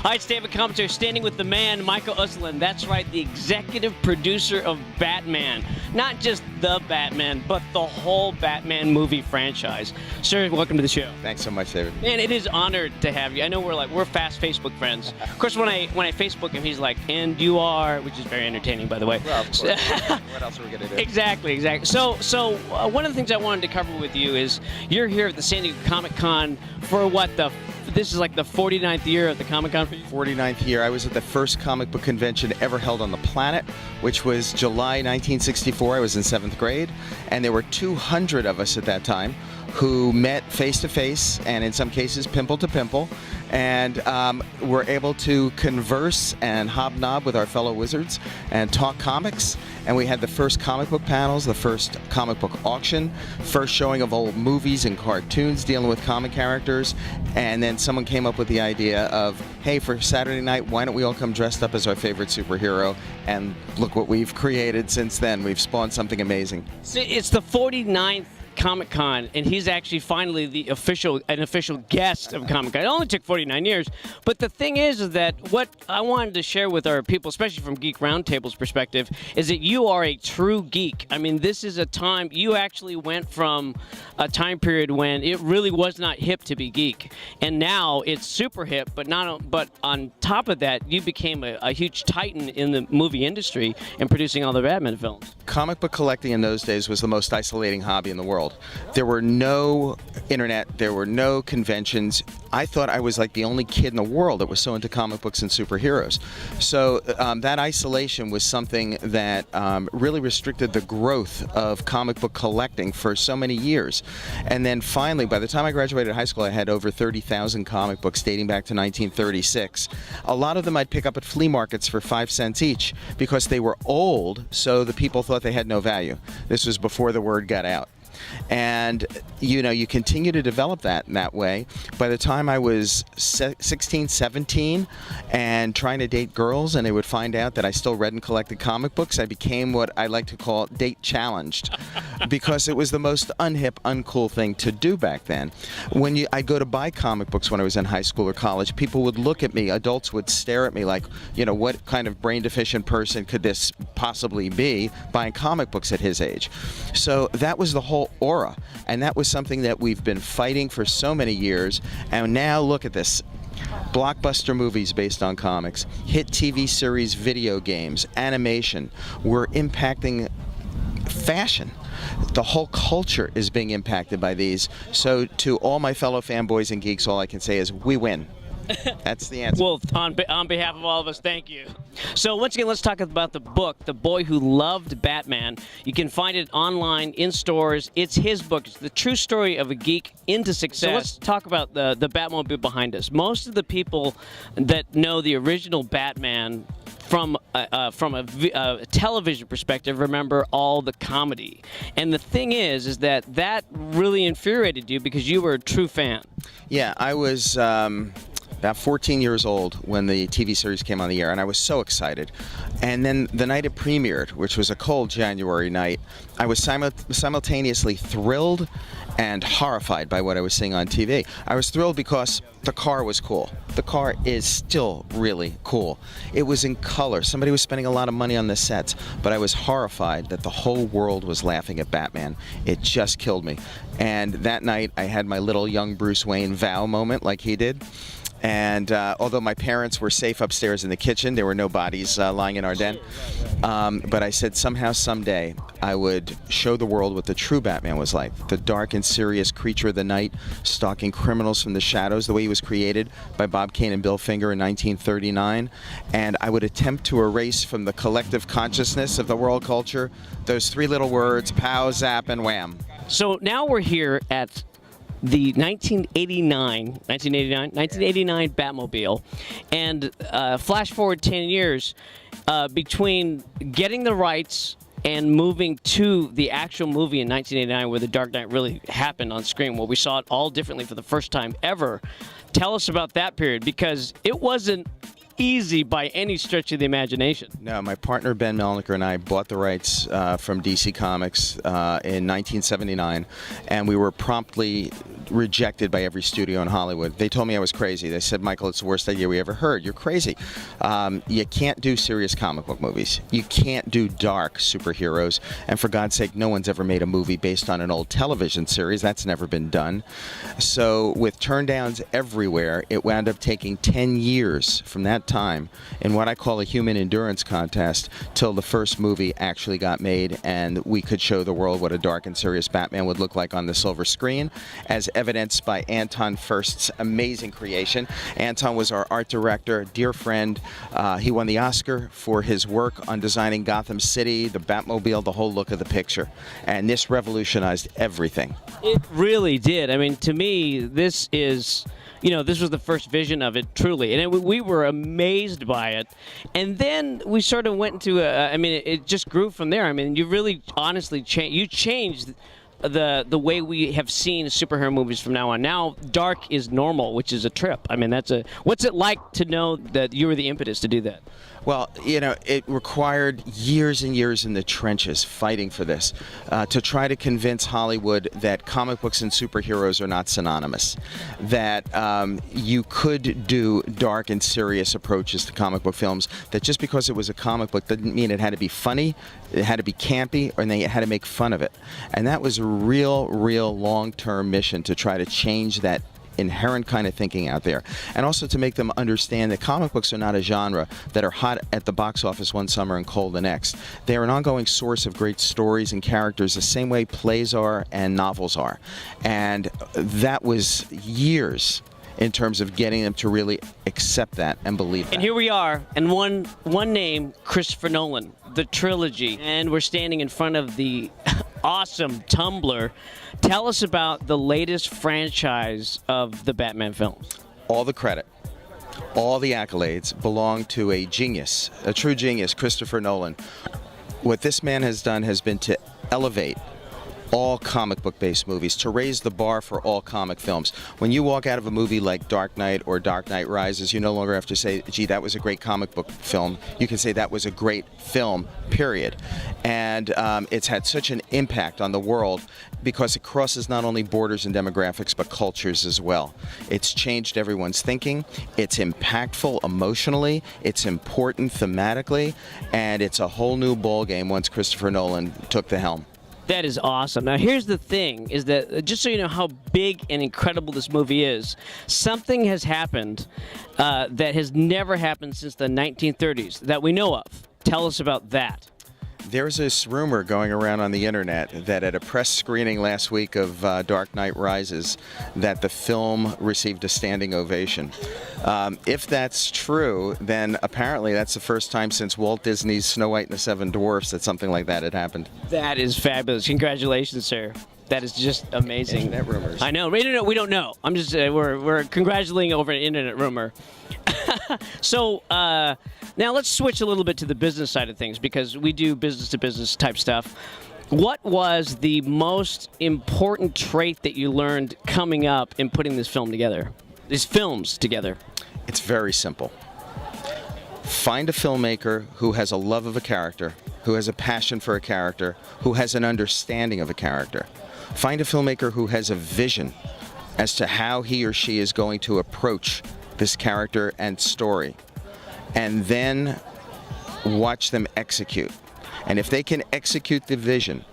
Hi, it's David Kamatoy, standing with the man, Michael Uslan. That's right, the executive producer of Batman. Not just the Batman, but the whole Batman movie franchise. Sir, welcome to the show. Thanks so much, David. Man, it is honored to have you. I know we're fast Facebook friends. Of course, when I Facebook him, he's like, "And you are," which is very entertaining, by the way. Well, of course. What else are we gonna do? Exactly. So one of the things I wanted to cover with you is you're here at the San Diego Comic-Con for this is like the 49th year of the Comic-Con for you? 49th year. I was at the first comic book convention ever held on the planet, which was July 1964. I was in 7th grade, and there were 200 of us at that time who met face to face, and in some cases pimple to pimple, and were able to converse and hobnob with our fellow wizards and talk comics. And we had the first comic book panels, the first comic book auction, first showing of old movies and cartoons dealing with comic characters. And then someone came up with the idea of, hey, for Saturday night, why don't we all come dressed up as our favorite superhero? And look what we've created since then. We've spawned something amazing. See, it's the 49th Comic-Con, and he's actually finally an official guest of Comic-Con. It only took 49 years, but the thing is that what I wanted to share with our people, especially from Geek Roundtable's perspective, is that you are a true geek. I mean, this is a time you actually went from a time period when it really was not hip to be geek, and now it's super hip. But on top of that, you became a huge titan in the movie industry and producing all the Batman films. Comic book collecting in those days was the most isolating hobby in the world. There were no internet, there were no conventions. I thought I was like the only kid in the world that was so into comic books and superheroes. So that isolation was something that really restricted the growth of comic book collecting for so many years. And then finally, by the time I graduated high school, I had over 30,000 comic books dating back to 1936. A lot of them I'd pick up at flea markets for 5 cents each because they were old, so the people thought they had no value. This was before the word got out. And you continue to develop that in that way. By the time I was 16, 17 and trying to date girls and they would find out that I still read and collected comic books, I became what I like to call date challenged because it was the most unhip, uncool thing to do back then. When I'd go to buy comic books when I was in high school or college, people would look at me, adults would stare at me like, what kind of brain deficient person could this possibly be buying comic books at his age? So that was the whole aura, and that was something that we've been fighting for so many years. And now look at this: blockbuster movies based on comics, hit TV series, video games, animation. We're impacting fashion. The whole culture is being impacted by these. So to all my fellow fanboys and geeks, all I can say is we win. That's the answer. Well, on behalf of all of us, thank you. So once again, let's talk about the book, The Boy Who Loved Batman. You can find it online, in stores. It's his book. It's the true story of a geek into success. So let's talk about the Batmobile behind us. Most of the people that know the original Batman from a television perspective remember all the comedy. And the thing is that really infuriated you because you were a true fan. Yeah, I was about 14 years old when the TV series came on the air, and I was so excited. And then the night it premiered, which was a cold January night, I was simultaneously thrilled and horrified by what I was seeing on TV. I was thrilled because the car was cool. The car is still really cool. It was in color. Somebody was spending a lot of money on the sets, but I was horrified that the whole world was laughing at Batman. It just killed me. And that night, I had my little young Bruce Wayne vow moment like he did. And although my parents were safe upstairs in the kitchen, there were no bodies lying in our den. But I said somehow, someday, I would show the world what the true Batman was like. The dark and serious creature of the night, stalking criminals from the shadows, the way he was created by Bob Kane and Bill Finger in 1939. And I would attempt to erase from the collective consciousness of the world culture those 3 little words, pow, zap, and wham. So now we're here at the 1989 Batmobile, and flash forward 10 years between getting the rights and moving to the actual movie in 1989 where The Dark Knight really happened on screen, where we saw it all differently for the first time ever. Tell us about that period, because it wasn't easy by any stretch of the imagination. No, my partner Ben Melniker and I bought the rights from DC Comics in 1979, and we were promptly rejected by every studio in Hollywood. They told me I was crazy. They said, Michael, it's the worst idea we ever heard. You're crazy. You can't do serious comic book movies. You can't do dark superheroes. And for God's sake, no one's ever made a movie based on an old television series. That's never been done. So with turndowns everywhere, it wound up taking 10 years from that time in what I call a human endurance contest till the first movie actually got made and we could show the world what a dark and serious Batman would look like on the silver screen, as evidenced by Anton Furst's amazing creation. Anton was our art director, dear friend. He won the Oscar for his work on designing Gotham City, the Batmobile, the whole look of the picture. And this revolutionized everything. It really did. I mean, to me, this is, this was the first vision of it, truly. And we were amazed by it. And then we sort of went into, it just grew from there. I mean, you really honestly changed the way we have seen superhero movies from now on. Now, dark is normal, which is a trip. I mean, what's it like to know that you were the impetus to do that? Well, it required years and years in the trenches fighting for this to try to convince Hollywood that comic books and superheroes are not synonymous, that you could do dark and serious approaches to comic book films, that just because it was a comic book didn't mean it had to be funny, it had to be campy, or they had to make fun of it. And that was a real long-term mission to try to change that inherent kind of thinking out there, and also to make them understand that comic books are not a genre that are hot at the box office one summer and cold the next. They are an ongoing source of great stories and characters the same way plays are and novels are. And that was years in terms of getting them to really accept that and believe that. And here we are, and one name, Christopher Nolan, the trilogy, and we're standing in front of the awesome Tumblr. Tell us about the latest franchise of the Batman films. All the credit, all the accolades belong to a genius, a true genius, Christopher Nolan. What this man has done has been to elevate all comic book based movies, to raise the bar for all comic films. When you walk out of a movie like Dark Knight or Dark Knight Rises, you no longer have to say, gee, that was a great comic book film. You can say that was a great film, period. And it's had such an impact on the world because it crosses not only borders and demographics, but cultures as well. It's changed everyone's thinking. It's impactful emotionally. It's important thematically. And it's a whole new ballgame once Christopher Nolan took the helm. That is awesome. Now, here's the thing, is that just so you know how big and incredible this movie is, something has happened that has never happened since the 1930s that we know of. Tell us about that. There's this rumor going around on the internet that at a press screening last week of Dark Knight Rises, that the film received a standing ovation. If that's true, then apparently that's the first time since Walt Disney's Snow White and the Seven Dwarfs that something like that had happened. That is fabulous. Congratulations, sir. That is just amazing. Internet rumors. I know. We don't know. I'm just we're congratulating over an internet rumor. So now let's switch a little bit to the business side of things, because we do business-to-business type stuff. What was the most important trait that you learned coming up in putting this film together? These films together? It's very simple. Find a filmmaker who has a love of a character, who has a passion for a character, who has an understanding of a character. Find a filmmaker who has a vision as to how he or she is going to approach this character and story, and then watch them execute. And if they can execute the vision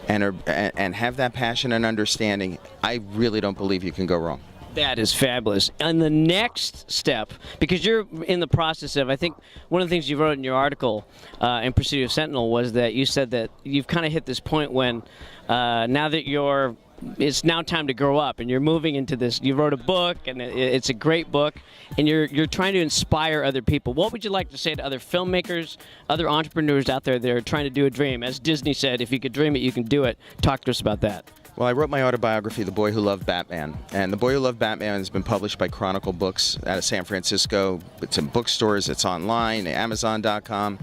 and have that passion and understanding, I really don't believe you can go wrong. That is fabulous. And the next step, because you're in the process of, I think one of the things you wrote in your article in Pursuit of Sentinel was that you said that you've kind of hit this point when now that it's now time to grow up, and you're moving into this. You wrote a book, and it's a great book, and you're trying to inspire other people. What would you like to say to other filmmakers, other entrepreneurs out there that are trying to do a dream? As Disney said, if you could dream it, you can do it. Talk to us about that. Well, I wrote my autobiography, The Boy Who Loved Batman. And The Boy Who Loved Batman has been published by Chronicle Books out of San Francisco. It's in bookstores, it's online, Amazon.com.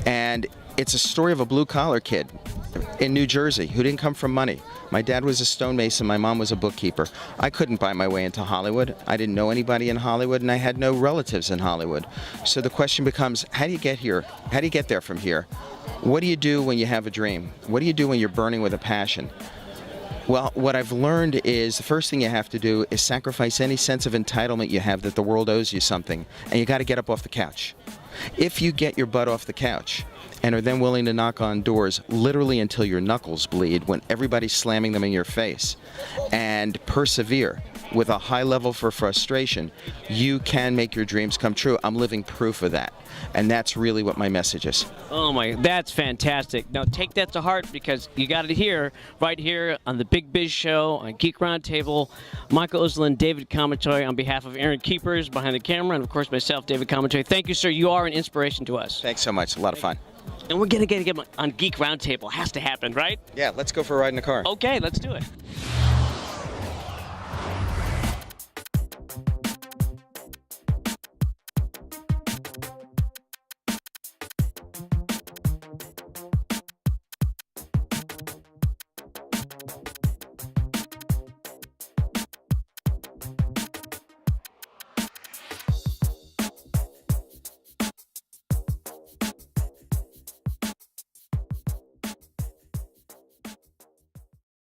And it's a story of a blue-collar kid in New Jersey who didn't come from money. My dad was a stonemason, my mom was a bookkeeper. I couldn't buy my way into Hollywood. I didn't know anybody in Hollywood, and I had no relatives in Hollywood. So the question becomes, how do you get here? How do you get there from here? What do you do when you have a dream? What do you do when you're burning with a passion? Well, what I've learned is the first thing you have to do is sacrifice any sense of entitlement you have that the world owes you something, and you got to get up off the couch. If you get your butt off the couch and are then willing to knock on doors literally until your knuckles bleed when everybody's slamming them in your face, and persevere with a high level for frustration, you can make your dreams come true. I'm living proof of that. And that's really what my message is. Oh my, that's fantastic. Now take that to heart, because you got it here, right here on the Big Biz Show, on Geek Roundtable. Michael Uslan, David Kamatoy, on behalf of Erin Keepers behind the camera, and of course myself, David Kamatoy. Thank you, sir. You are an inspiration to us. Thanks so much. A lot of fun. And we're going to get him on Geek Roundtable. Has to happen, right? Yeah, let's go for a ride in the car. Okay, let's do it.